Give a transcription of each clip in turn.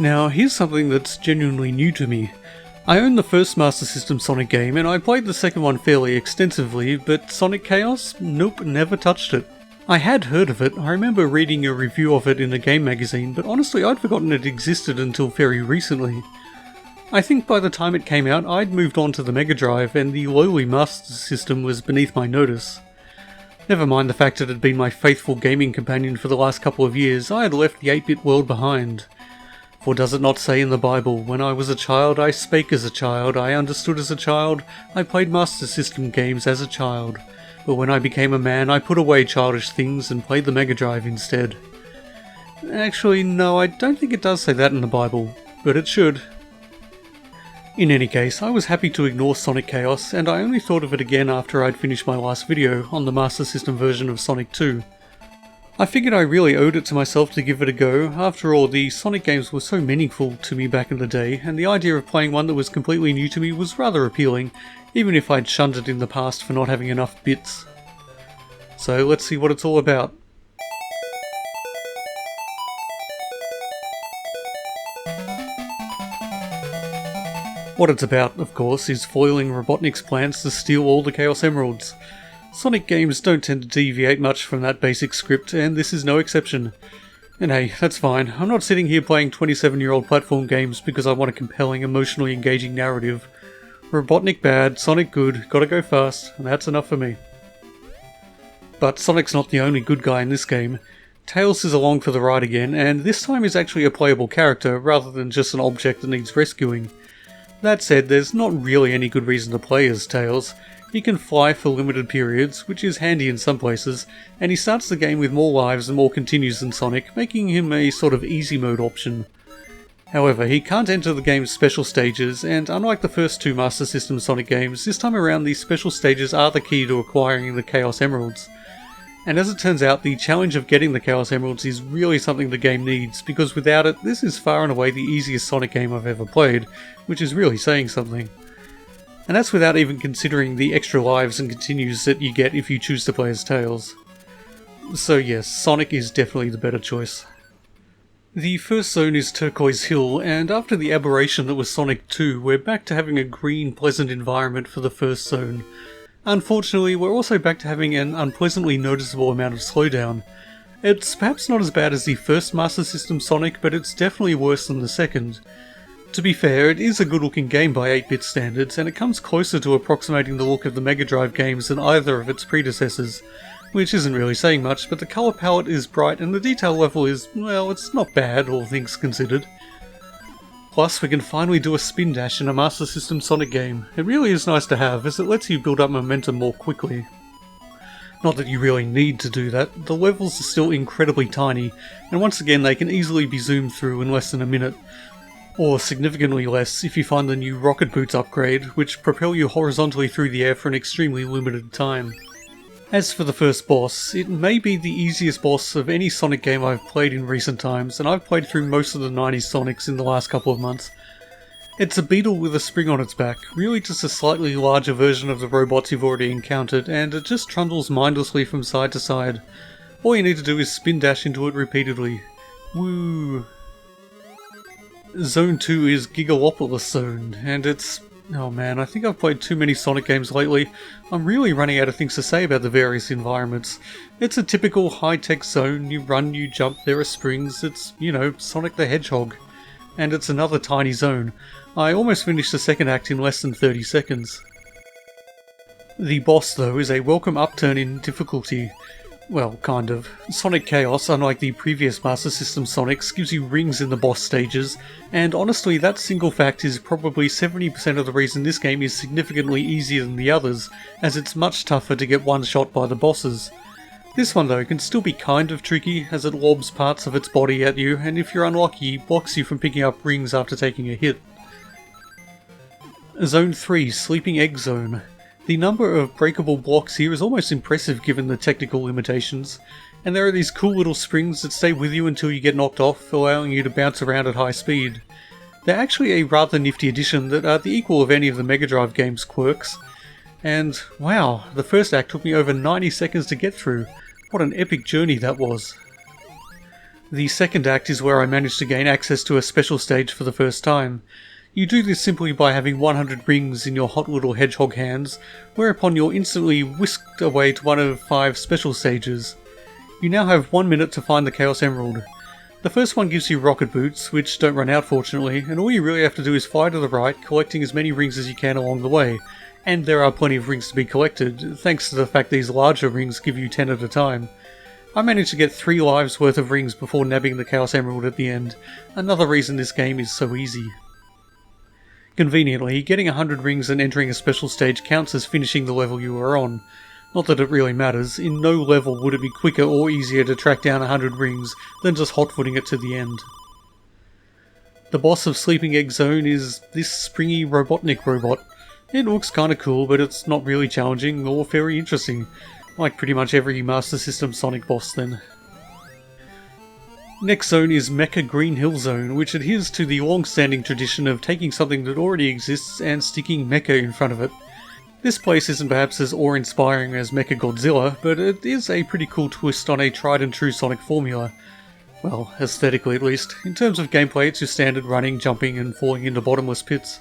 Now, here's something that's genuinely new to me. I own the first Master System Sonic game, and I played the second one fairly extensively, but Sonic Chaos? Nope, never touched it. I had heard of it. I remember reading a review of it in a game magazine, but honestly I'd forgotten it existed until very recently. I think by the time it came out, I'd moved on to the Mega Drive, and the lowly Master System was beneath my notice. Never mind the fact that it had been my faithful gaming companion for the last couple of years, I had left the 8-bit world behind. For does it not say in the Bible, when I was a child, I spake as a child, I understood as a child, I played Master System games as a child. But when I became a man, I put away childish things and played the Mega Drive instead. Actually, no, I don't think it does say that in the Bible, but it should. In any case, I was happy to ignore Sonic Chaos, and I only thought of it again after I'd finished my last video on the Master System version of Sonic 2. I figured I really owed it to myself to give it a go. After all, the Sonic games were so meaningful to me back in the day, and the idea of playing one that was completely new to me was rather appealing, even if I'd shunned it in the past for not having enough bits. So let's see what it's all about. What it's about, of course, is foiling Robotnik's plans to steal all the Chaos Emeralds. Sonic games don't tend to deviate much from that basic script, and this is no exception. And hey, that's fine. I'm not sitting here playing 27-year-old platform games because I want a compelling, emotionally engaging narrative. Robotnik bad, Sonic good, gotta go fast, and that's enough for me. But Sonic's not the only good guy in this game. Tails is along for the ride again, and this time is actually a playable character rather than just an object that needs rescuing. That said, there's not really any good reason to play as Tails. He can fly for limited periods, which is handy in some places, and he starts the game with more lives and more continues than Sonic, making him a sort of easy mode option. However, he can't enter the game's special stages, and unlike the first two Master System Sonic games, this time around these special stages are the key to acquiring the Chaos Emeralds. And as it turns out, the challenge of getting the Chaos Emeralds is really something the game needs, because without it, this is far and away the easiest Sonic game I've ever played, which is really saying something. And that's without even considering the extra lives and continues that you get if you choose to play as Tails. So yes, Sonic is definitely the better choice. The first zone is Turquoise Hill, and after the aberration that was Sonic 2, we're back to having a green, pleasant environment for the first zone. Unfortunately, we're also back to having an unpleasantly noticeable amount of slowdown. It's perhaps not as bad as the first Master System Sonic, but it's definitely worse than the second. To be fair, it is a good looking game by 8-bit standards, and it comes closer to approximating the look of the Mega Drive games than either of its predecessors, which isn't really saying much, but the colour palette is bright and the detail level is, well, it's not bad, all things considered. Plus, we can finally do a spin dash in a Master System Sonic game. It really is nice to have, as it lets you build up momentum more quickly. Not that you really need to do that, the levels are still incredibly tiny, and once again they can easily be zoomed through in less than a minute. Or significantly less if you find the new Rocket Boots upgrade, which propel you horizontally through the air for an extremely limited time. As for the first boss, it may be the easiest boss of any Sonic game I've played in recent times, and I've played through most of the 90s Sonics in the last couple of months. It's a beetle with a spring on its back, really just a slightly larger version of the robots you've already encountered, and it just trundles mindlessly from side to side. All you need to do is spin dash into it repeatedly. Woo! Zone 2 is Gigalopolis Zone, and it's... oh man, I think I've played too many Sonic games lately. I'm really running out of things to say about the various environments. It's a typical high-tech zone, you run, you jump, there are springs, it's, you know, Sonic the Hedgehog. And it's another tiny zone. I almost finished the second act in less than 30 seconds. The boss, though, is a welcome upturn in difficulty. Well, kind of. Sonic Chaos, unlike the previous Master System Sonics, gives you rings in the boss stages, and honestly that single fact is probably 70% of the reason this game is significantly easier than the others, as it's much tougher to get one shot by the bosses. This one though can still be kind of tricky, as it lobs parts of its body at you, and if you're unlucky, blocks you from picking up rings after taking a hit. Zone 3, Sleeping Egg Zone. The number of breakable blocks here is almost impressive given the technical limitations, and there are these cool little springs that stay with you until you get knocked off, allowing you to bounce around at high speed. They're actually a rather nifty addition that are the equal of any of the Mega Drive game's quirks. And wow, the first act took me over 90 seconds to get through. What an epic journey that was. The second act is where I managed to gain access to a special stage for the first time. You do this simply by having 100 rings in your hot little hedgehog hands, whereupon you're instantly whisked away to one of 5 special stages. You now have 1 minute to find the Chaos Emerald. The first one gives you rocket boots, which don't run out fortunately, and all you really have to do is fly to the right, collecting as many rings as you can along the way. And there are plenty of rings to be collected, thanks to the fact these larger rings give you 10 at a time. I managed to get 3 lives worth of rings before nabbing the Chaos Emerald at the end, another reason this game is so easy. Conveniently, getting 100 rings and entering a special stage counts as finishing the level you were on. Not that it really matters, in no level would it be quicker or easier to track down 100 rings than just hot-footing it to the end. The boss of Sleeping Egg Zone is this springy Robotnik robot. It looks kinda cool, but it's not really challenging or very interesting, like pretty much every Master System Sonic boss then. Next zone is Mecca Green Hill Zone, which adheres to the long-standing tradition of taking something that already exists and sticking Mecca in front of it. This place isn't perhaps as awe-inspiring as Mecha Godzilla, but it is a pretty cool twist on a tried-and-true Sonic formula. Well, aesthetically at least. In terms of gameplay, it's your standard running, jumping, and falling into bottomless pits.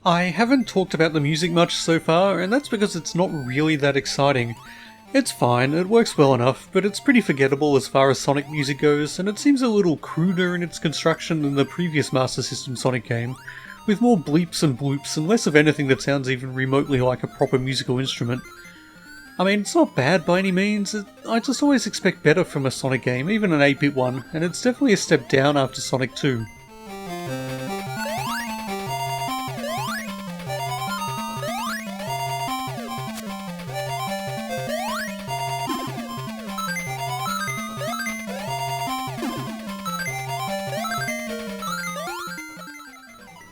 I haven't talked about the music much so far, and that's because it's not really that exciting. It's fine, it works well enough, but it's pretty forgettable as far as Sonic music goes, and it seems a little cruder in its construction than the previous Master System Sonic game, with more bleeps and bloops and less of anything that sounds even remotely like a proper musical instrument. I mean, it's not bad by any means, I just always expect better from a Sonic game, even an 8-bit one, and it's definitely a step down after Sonic 2.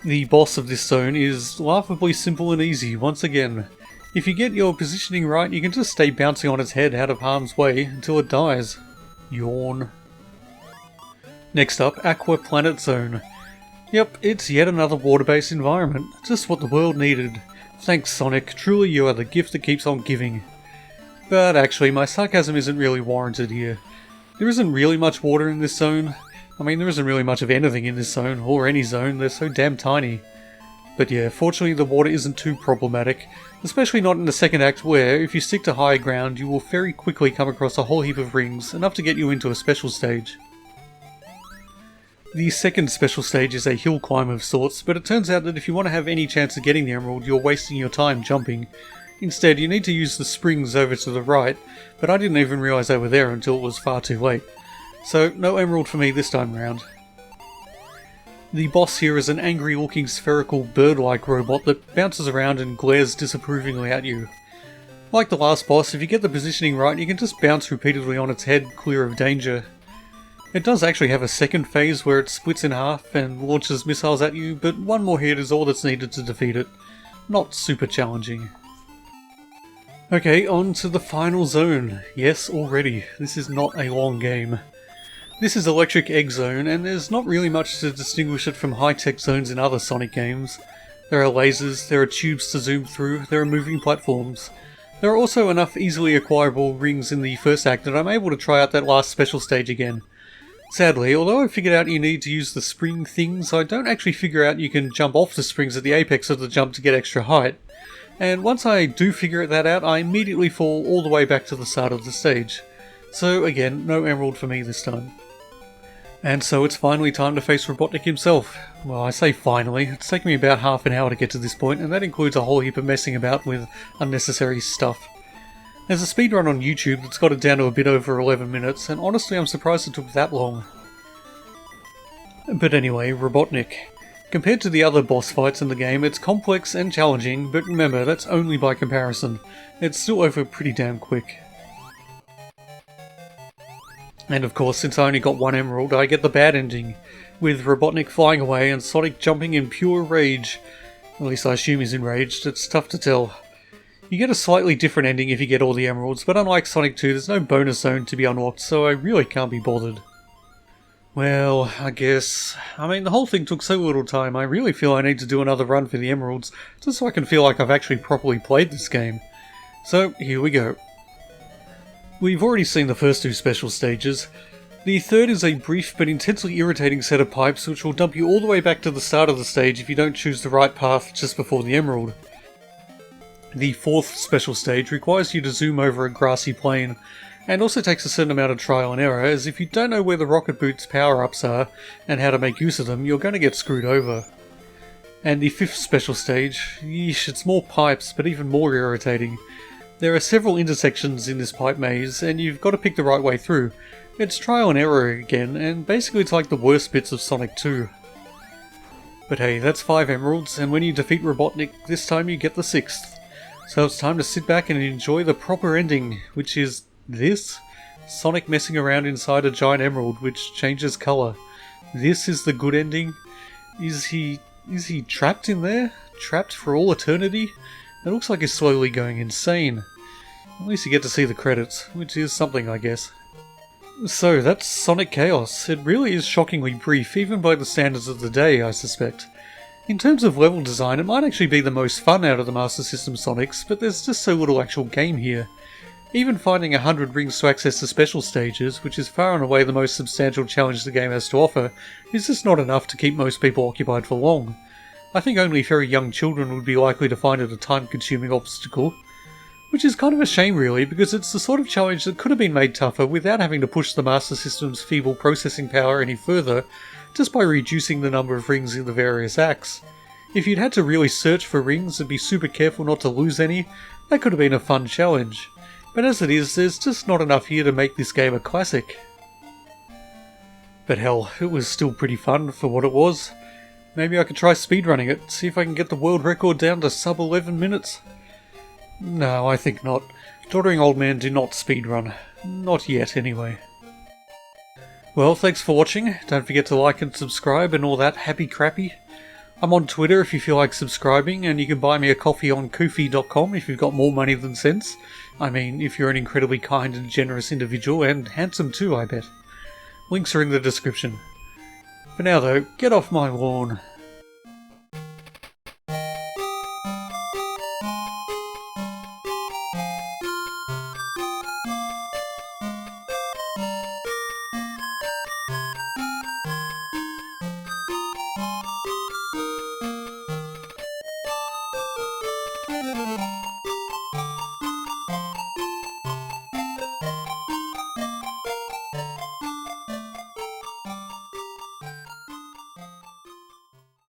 The boss of this zone is laughably simple and easy once again. If you get your positioning right, you can just stay bouncing on its head out of harm's way until it dies. Yawn. Next up, Aqua Planet Zone. Yep, it's yet another water-based environment, just what the world needed. Thanks Sonic, truly you are the gift that keeps on giving. But actually, my sarcasm isn't really warranted here. There isn't really much water in this zone. I mean, there isn't really much of anything in this zone, or any zone, they're so damn tiny. But yeah, fortunately the water isn't too problematic, especially not in the second act where, if you stick to higher ground, you will very quickly come across a whole heap of rings, enough to get you into a special stage. The second special stage is a hill climb of sorts, but it turns out that if you want to have any chance of getting the emerald, you're wasting your time jumping. Instead, you need to use the springs over to the right, but I didn't even realise they were there until it was far too late. So, no emerald for me this time round. The boss here is an angry-looking spherical bird-like robot that bounces around and glares disapprovingly at you. Like the last boss, if you get the positioning right, you can just bounce repeatedly on its head, clear of danger. It does actually have a second phase where it splits in half and launches missiles at you, but one more hit is all that's needed to defeat it. Not super challenging. Okay, on to the final zone. Yes, already. This is not a long game. This is Electric Egg Zone, and there's not really much to distinguish it from high-tech zones in other Sonic games. There are lasers, there are tubes to zoom through, there are moving platforms. There are also enough easily acquirable rings in the first act that I'm able to try out that last special stage again. Sadly, although I figured out you need to use the spring things, I don't actually figure out you can jump off the springs at the apex of the jump to get extra height. And once I do figure that out, I immediately fall all the way back to the start of the stage. So again, no emerald for me this time. And so it's finally time to face Robotnik himself. Well, I say finally, it's taken me about half an hour to get to this point, and that includes a whole heap of messing about with unnecessary stuff. There's a speedrun on YouTube that's got it down to a bit over 11 minutes, and honestly I'm surprised it took that long. But anyway, Robotnik. Compared to the other boss fights in the game, it's complex and challenging, but remember, that's only by comparison. It's still over pretty damn quick. And of course, since I only got one emerald, I get the bad ending, with Robotnik flying away and Sonic jumping in pure rage. At least I assume he's enraged, it's tough to tell. You get a slightly different ending if you get all the emeralds, but unlike Sonic 2, there's no bonus zone to be unlocked, so I really can't be bothered. Well, I guess. I mean, the whole thing took so little time, I really feel I need to do another run for the emeralds, just so I can feel like I've actually properly played this game. So, here we go. We've already seen the first two special stages. The third is a brief but intensely irritating set of pipes which will dump you all the way back to the start of the stage if you don't choose the right path just before the emerald. The fourth special stage requires you to zoom over a grassy plain, and also takes a certain amount of trial and error, as if you don't know where the rocket boot's power-ups are and how to make use of them, you're going to get screwed over. And the fifth special stage, yeesh, it's more pipes, but even more irritating. There are several intersections in this pipe maze, and you've got to pick the right way through. It's trial and error again, and basically it's like the worst bits of Sonic 2. But hey, that's 5 emeralds, and when you defeat Robotnik, this time you get the 6th. So it's time to sit back and enjoy the proper ending, which is this? Sonic messing around inside a giant emerald which changes colour. This is the good ending? Is he trapped in there? Trapped for all eternity? It looks like he's slowly going insane. At least you get to see the credits, which is something, I guess. So that's Sonic Chaos. It really is shockingly brief, even by the standards of the day, I suspect. In terms of level design, it might actually be the most fun out of the Master System Sonics, but there's just so little actual game here. Even finding 100 rings to access the special stages, which is far and away the most substantial challenge the game has to offer, is just not enough to keep most people occupied for long. I think only very young children would be likely to find it a time-consuming obstacle. Which is kind of a shame really, because it's the sort of challenge that could have been made tougher without having to push the Master System's feeble processing power any further, just by reducing the number of rings in the various acts. If you'd had to really search for rings and be super careful not to lose any, that could have been a fun challenge. But as it is, there's just not enough here to make this game a classic. But hell, it was still pretty fun for what it was. Maybe I could try speedrunning it, see if I can get the world record down to sub 11 minutes. No, I think not. Doddering old men do not speedrun. Not yet, anyway. Well, thanks for watching. Don't forget to like and subscribe and all that happy crappy. I'm on Twitter if you feel like subscribing, and you can buy me a coffee on Ko-fi.com if you've got more money than sense. I mean, if you're an incredibly kind and generous individual, and handsome too, I bet. Links are in the description. For now though, get off my lawn.